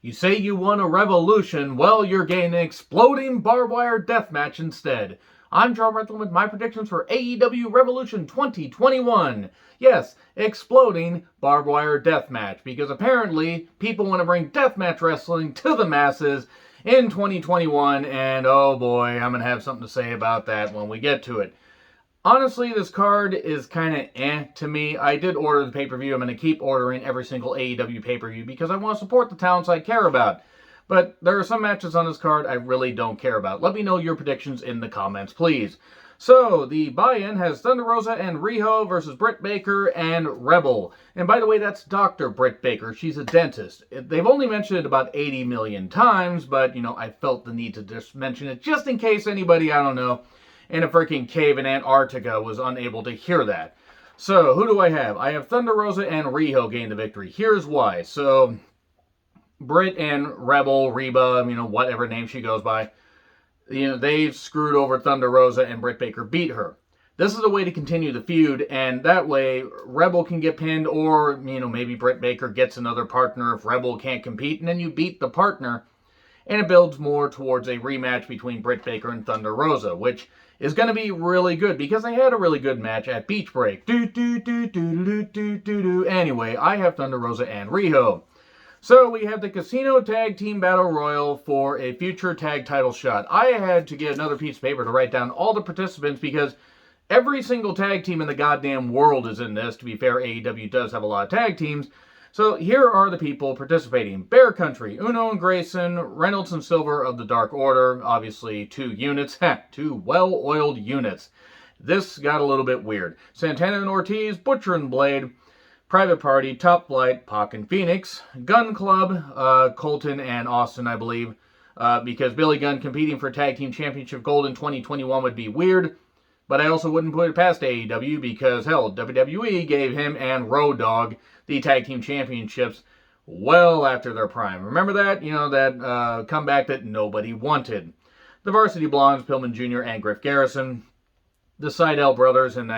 You say you won a revolution, well, you're getting an exploding barbed wire death match instead. I'm John Rentham with my predictions for AEW Revolution 2021. Yes, exploding barbed wire death match, because apparently people want to bring deathmatch wrestling to the masses in 2021, and oh boy, I'm going to have something to say about that when we get to it. Honestly, this card is kind of to me. I did order the pay-per-view. I'm going to keep ordering every single AEW pay-per-view because I want to support the talents I care about. But there are some matches on this card I really don't care about. Let me know your predictions in the comments, please. So, the buy-in has Thunder Rosa and Riho versus Britt Baker and Rebel. And by the way, that's Dr. Britt Baker. She's a dentist. They've only mentioned it about 80 million times, but, I felt the need to just mention it just in case anybody, I don't know, in a freaking cave in Antarctica was unable to hear that. So, who do I have? I have Thunder Rosa and Riho gain the victory. Here's why. So, Britt and Rebel, Reba, whatever name she goes by, they've screwed over Thunder Rosa and Britt Baker beat her. This is a way to continue the feud, and that way Rebel can get pinned, or, maybe Britt Baker gets another partner if Rebel can't compete, and then you beat the partner, and it builds more towards a rematch between Britt Baker and Thunder Rosa, which is going to be really good because they had a really good match at Beach Break. Anyway, I have Thunder Rosa and Riho. So we have the Casino Tag Team Battle Royal for a future tag title shot. I had to get another piece of paper to write down all the participants because every single tag team in the goddamn world is in this. To be fair, AEW does have a lot of tag teams. So here are the people participating. Bear Country, Uno and Grayson, Reynolds and Silver of the Dark Order, obviously 2 units, two well-oiled units. This got a little bit weird. Santana and Ortiz, Butcher and Blade, Private Party, Top Flight, Pac and Phoenix, Gun Club, Colton and Austin, I believe, because Billy Gunn competing for Tag Team Championship Gold in 2021 would be weird. But I also wouldn't put it past AEW because, hell, WWE gave him and Road Dogg the Tag Team Championships well after their prime. Remember that? That comeback that nobody wanted. The Varsity Blondes, Pillman Jr. and Griff Garrison. The Seidel brothers, and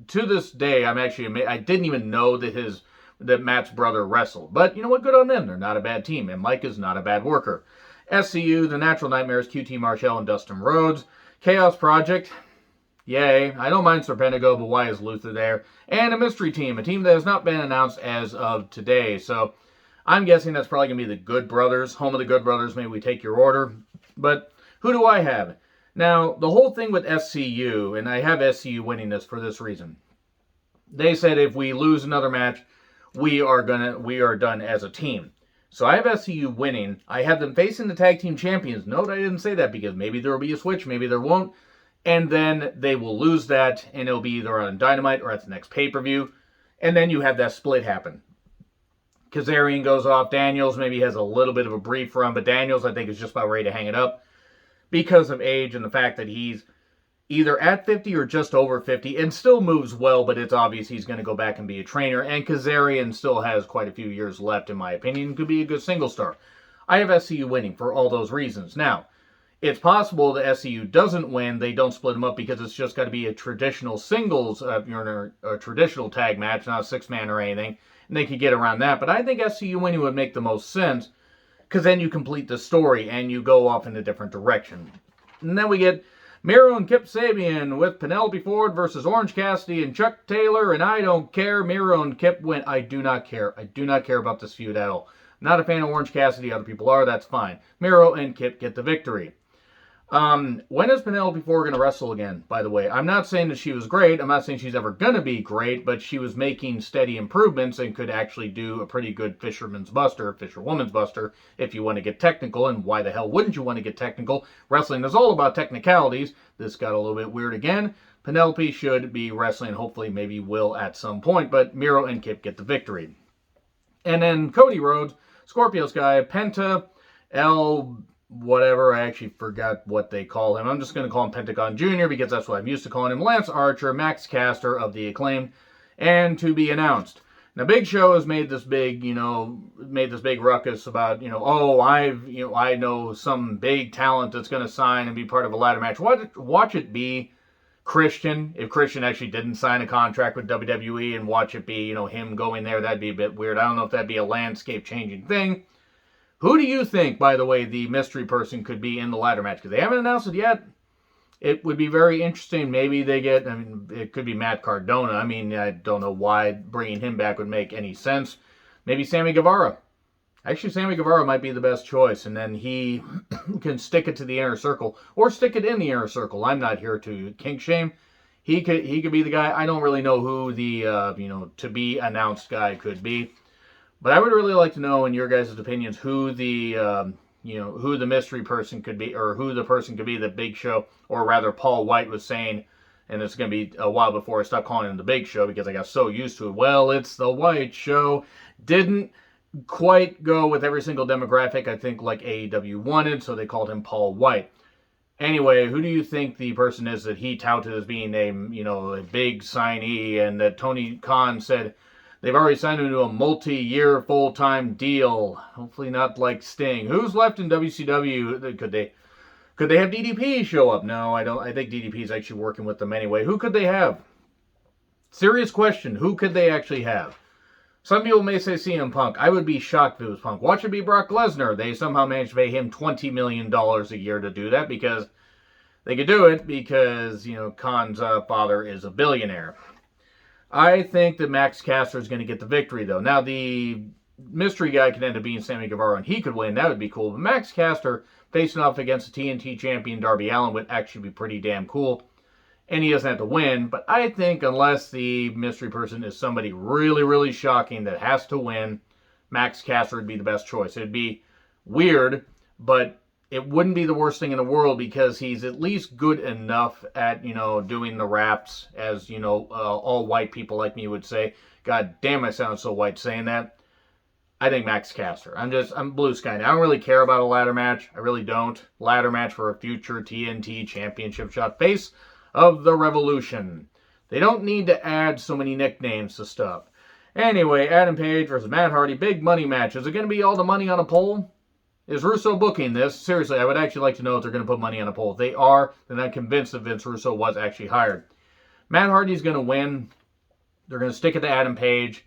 to this day, I didn't even know that Matt's brother wrestled. But you know what? Good on them. They're not a bad team, and Mike is not a bad worker. SCU, The Natural Nightmares, QT Marshall and Dustin Rhodes. Chaos Project. Yay. I don't mind Serpentico, but why is Luther there? And a mystery team, a team that has not been announced as of today. So I'm guessing that's probably going to be the Good Brothers. Home of the Good Brothers, maybe we take your order. But who do I have? Now, the whole thing with SCU, and I have SCU winning this for this reason. They said if we lose another match, we are done as a team. So I have SCU winning. I have them facing the tag team champions. Note I didn't say that because maybe there will be a switch, maybe there won't. And then they will lose that, and it'll be either on Dynamite or at the next pay-per-view. And then you have that split happen. Kazarian goes off. Daniels maybe has a little bit of a brief run, but Daniels, I think, is just about ready to hang it up because of age and the fact that he's either at 50 or just over 50 and still moves well, but it's obvious he's going to go back and be a trainer. And Kazarian still has quite a few years left, in my opinion. Could be a good single star. I have SCU winning for all those reasons. Now, it's possible that SCU doesn't win. They don't split them up because it's just got to be a traditional singles, a traditional tag match, not a 6-man or anything. And they could get around that. But I think SCU winning would make the most sense because then you complete the story and you go off in a different direction. And then we get Miro and Kip Sabian with Penelope Ford versus Orange Cassidy and Chuck Taylor. And I don't care. Miro and Kip win. I do not care. I do not care about this feud at all. Not a fan of Orange Cassidy. Other people are. That's fine. Miro and Kip get the victory. When is Penelope Ford going to wrestle again, by the way? I'm not saying that she was great. I'm not saying she's ever going to be great, but she was making steady improvements and could actually do a pretty good fisherwoman's buster, if you want to get technical. And why the hell wouldn't you want to get technical? Wrestling is all about technicalities. This got a little bit weird again. Penelope should be wrestling, hopefully, maybe will at some point, but Miro and Kip get the victory. And then Cody Rhodes, Scorpio Sky, Penta, whatever, I actually forgot what they call him. I'm just going to call him Pentagon Jr. because that's what I'm used to calling him. Lance Archer, Max Caster of the Acclaimed, and to be announced. Now, Big Show has made this big, ruckus about, I know some big talent that's going to sign and be part of a ladder match. Watch it be Christian. If Christian actually didn't sign a contract with WWE, and watch it be, him going there, that'd be a bit weird. I don't know if that'd be a landscape-changing thing. Who do you think, by the way, the mystery person could be in the ladder match? Because they haven't announced it yet. It would be very interesting. Maybe they get, I mean, it could be Matt Cardona. I mean, I don't know why bringing him back would make any sense. Maybe Sammy Guevara. Actually, Sammy Guevara might be the best choice, and then he can stick it to the inner circle, or stick it in the inner circle. I'm not here to kink shame. He could be the guy. I don't really know who the to be announced guy could be, but I would really like to know, in your guys' opinions, who the who the mystery person could be, or who the person could be that Big Show, or rather Paul White was saying. And it's going to be a while before I stop calling him the Big Show, because I got so used to it. Well, it's the White Show. Didn't quite go with every single demographic, I think, like AEW wanted, so they called him Paul White. Anyway, who do you think the person is that he touted as being a big signee, and that Tony Khan said they've already signed him to a multi-year full-time deal? Hopefully not like Sting. Who's left in WCW? Could they have DDP show up? No, I don't. I think DDP is actually working with them anyway. Who could they have? Serious question. Who could they actually have? Some people may say CM Punk. I would be shocked if it was Punk. Watch it be Brock Lesnar. They somehow managed to pay him $20 million a year to do that, because they could do it because, Khan's father is a billionaire. I think that Max Caster is going to get the victory, though. Now, the mystery guy could end up being Sammy Guevara, and he could win. That would be cool. But Max Caster facing off against the TNT champion Darby Allin would actually be pretty damn cool. And he doesn't have to win, but I think unless the mystery person is somebody really, really shocking that has to win, Max Caster would be the best choice. It'd be weird, but it wouldn't be the worst thing in the world, because he's at least good enough at, doing the raps, as, all white people like me would say. God damn, I sound so white saying that. I think Max Caster. I'm blue sky. I don't really care about a ladder match. I really don't. Ladder match for a future TNT championship shot. Face of the Revolution. They don't need to add so many nicknames to stuff. Anyway, Adam Page versus Matt Hardy. Big money match. Is it going to be all the money on a pole? Is Russo booking this? Seriously, I would actually like to know if they're going to put money on a pole. If they are, then I'm convinced that Vince Russo was actually hired. Matt Hardy's going to win. They're going to stick it to Adam Page.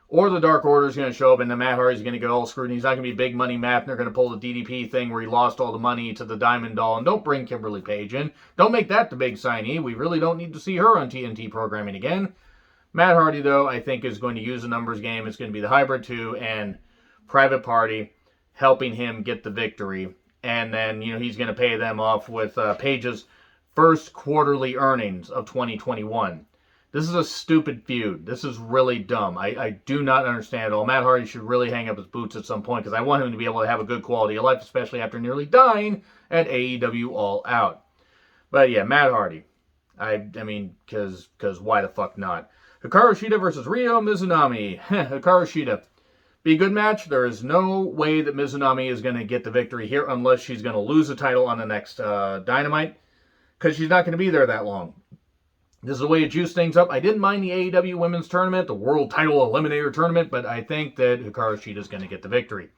Or the Dark Order is going to show up, and then Matt Hardy's going to get all screwed. And he's not going to be big money Matt, and they're going to pull the DDP thing where he lost all the money to the Diamond Doll. And don't bring Kimberly Page in. Don't make that the big signee. We really don't need to see her on TNT programming again. Matt Hardy, though, I think is going to use a numbers game. It's going to be the Hybrid 2 and Private Party helping him get the victory. And then, he's going to pay them off with Page's first quarterly earnings of 2021. This is a stupid feud. This is really dumb. I do not understand it all. Matt Hardy should really hang up his boots at some point, because I want him to be able to have a good quality of life, especially after nearly dying at AEW All Out. But yeah, Matt Hardy. I mean, because why the fuck not? Hikaru Shida versus Ryo Mizunami. Hikaru Shida. Be a good match. There is no way that Mizunami is going to get the victory here unless she's going to lose the title on the next Dynamite, because she's not going to be there that long. This is a way to juice things up. I didn't mind the AEW Women's Tournament, the World Title Eliminator Tournament, but I think that Hikaru Shida is going to get the victory.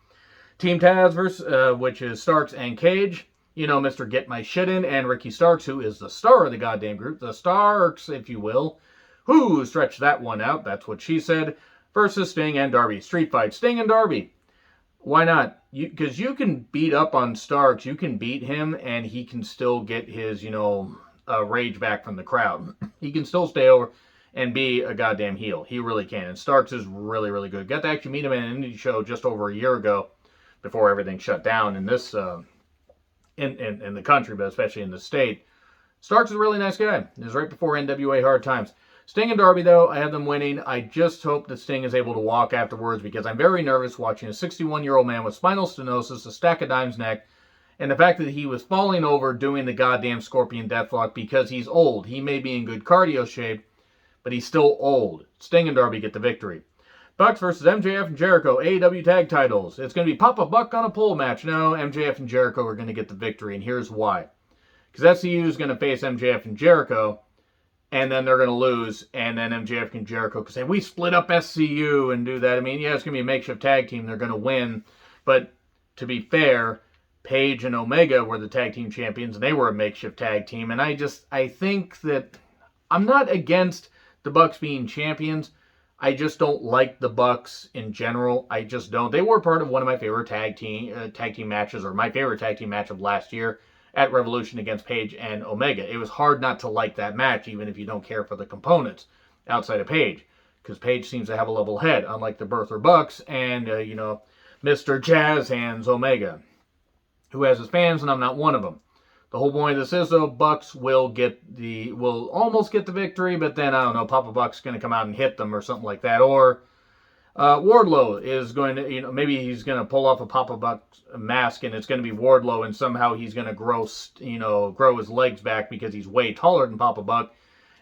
Team Taz versus, which is Starks and Cage. Mr. Get My Shit In, and Ricky Starks, who is the star of the goddamn group. The Starks, if you will. Who stretched that one out? That's what she said. Versus Sting and Darby. Street fight. Sting and Darby. Why not? Because you can beat up on Starks. You can beat him, and he can still get his, rage back from the crowd. He can still stay over and be a goddamn heel. He really can. And Starks is really, really good. Got to actually meet him at an indie show just over a year ago, before everything shut down in this in the country, but especially in the state. Starks is a really nice guy. It was right before NWA Hard Times. Sting and Darby, though, I have them winning. I just hope that Sting is able to walk afterwards, because I'm very nervous watching a 61-year-old man with spinal stenosis, a stack of dimes neck, and the fact that he was falling over doing the goddamn Scorpion Deathlock because he's old. He may be in good cardio shape, but he's still old. Sting and Darby get the victory. Bucks versus MJF and Jericho, AEW tag titles. It's going to be Papa Buck on a pole match. No, MJF and Jericho are going to get the victory, and here's why. Because SCU is going to face MJF and Jericho, and then they're going to lose, and then MJF and Jericho can say, we split up SCU and do that. I mean, yeah, it's going to be a makeshift tag team. They're going to win, but to be fair, Page and Omega were the tag team champions, and they were a makeshift tag team. And I think that I'm not against the Bucks being champions. I just don't like the Bucks in general. I just don't. They were part of one of my favorite tag team matches, or my favorite tag team match of last year at Revolution against Page and Omega. It was hard not to like that match, even if you don't care for the components outside of Page, because Page seems to have a level head, unlike the Birther Bucks and Mr. Jazz Hands Omega, who has his fans, and I'm not one of them. The whole point of this is, though, Bucks will almost get the victory, but then, I don't know, Papa Buck's going to come out and hit them or something like that. Or Wardlow is going to, maybe he's going to pull off a Papa Buck mask and it's going to be Wardlow, and somehow he's going to grow his legs back because he's way taller than Papa Buck,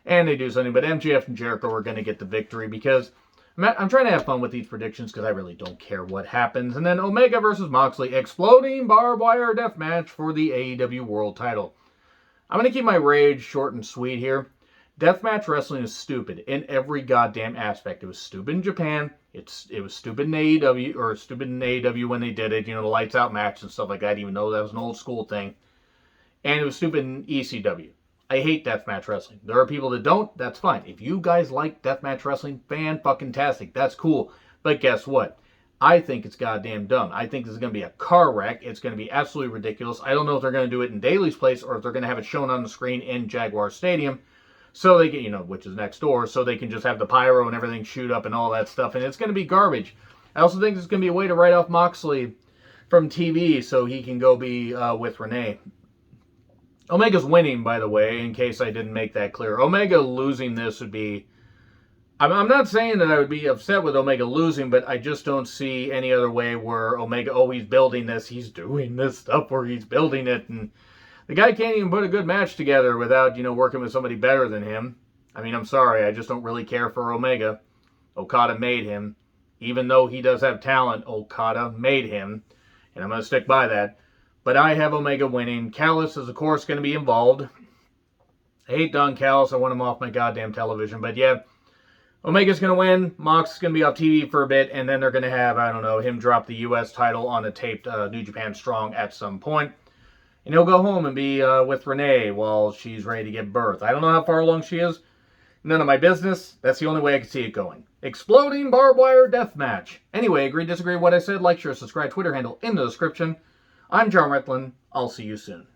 and they do something. But MJF and Jericho are going to get the victory because I'm trying to have fun with these predictions because I really don't care what happens. And then Omega versus Moxley, exploding barbed wire death match for the AEW World title. I'm going to keep my rage short and sweet here. Deathmatch wrestling is stupid in every goddamn aspect. It was stupid in Japan. It was stupid in AEW, when they did it. The lights out match and stuff like that, even though that was an old school thing. And it was stupid in ECW. I hate deathmatch wrestling. There are people that don't. That's fine. If you guys like deathmatch wrestling, fan-fucking-tastic. That's cool. But guess what? I think it's goddamn dumb. I think this is going to be a car wreck. It's going to be absolutely ridiculous. I don't know if they're going to do it in Daly's place or if they're going to have it shown on the screen in Jaguar Stadium, so they can, which is next door, so they can just have the pyro and everything shoot up and all that stuff. And it's going to be garbage. I also think it's going to be a way to write off Moxley from TV so he can go be with Renee. Omega's winning, by the way, in case I didn't make that clear. Omega losing this would be... I'm not saying that I would be upset with Omega losing, but I just don't see any other way where Omega, he's building this. He's doing this stuff where he's building it, and the guy can't even put a good match together without, working with somebody better than him. I mean, I'm sorry. I just don't really care for Omega. Okada made him. Even though he does have talent, Okada made him, and I'm going to stick by that. But I have Omega winning. Callis is, of course, going to be involved. I hate Don Callis. I want him off my goddamn television. But yeah, Omega's going to win. Mox is going to be off TV for a bit. And then they're going to have, him drop the U.S. title on a taped New Japan Strong at some point. And he'll go home and be with Renee while she's ready to give birth. I don't know how far along she is. None of my business. That's the only way I can see it going. Exploding barbed wire death match. Anyway, agree, disagree with what I said? Like, share, subscribe, Twitter handle in the description. I'm John Retlin. I'll see you soon.